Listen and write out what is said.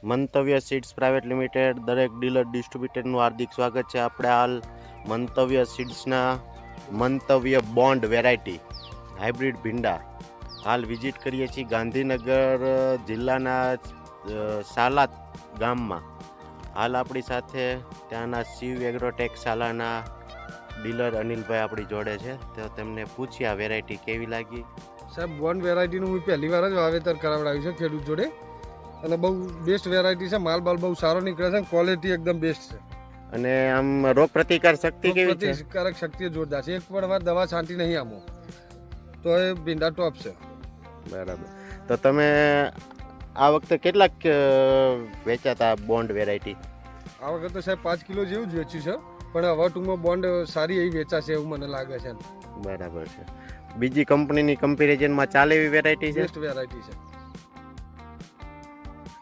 મંતવ્ય seeds private limited દરેક dealer ડિસ્ટ્રીબ્યુટરનું હાર્દિક સ્વાગત છે. આપણે હાલ મંતવ્ય સીડ્સના મંતવ્ય બોન્ડ વેરાયટી હાઇબ્રિડ ભીંડા હાલ વિઝિટ કરીએ છીએ ગાંધીનગર જિલ્લાના સાલાત ગામમાં. હાલ આપણી સાથે ત્યાંના શિવ એગ્રોટેક શાલાના ડીલર અનિલભાઈ આપણી જોડે છે, તો તેમને પૂછી આ વેરાયટી કેવી લાગી. સાહેબ, બોન્ડ વેરાયટીનું હું પહેલી વાર જ વાવેતર કરાવડાવ્યું છે ખેડૂત જોડે, અને બહુ બેસ્ટ વેરાયટી છે. માલ બહુ સારો નીકળે છે, ક્વોલિટી એકદમ બેસ્ટ છે. અને આમ રોગ પ્રતિકાર શક્તિ કેવી છે? પ્રતિકારક શક્તિ જોરદાર છે. એક પણ વાર દવા છાંટી નહીં આમો તો એ ભીંડા ટોપ છે. બરાબર. તો તમે આ વખતે કેટલાક વેચાતા બોન્ડ વેરાયટી? આ વખતે સાહેબ 5 કિલો જેવું જ વેચ્યું છે, પણ હવે ટૂંકમાં બોન્ડ સારી એવી વેચાશે એવું મને લાગે છે. બરાબર છે. બીજી કંપનીની કમ્પેરિઝનમાં ચાલે એવી વેરાયટી છે? બેસ્ટ વેરાયટી છે.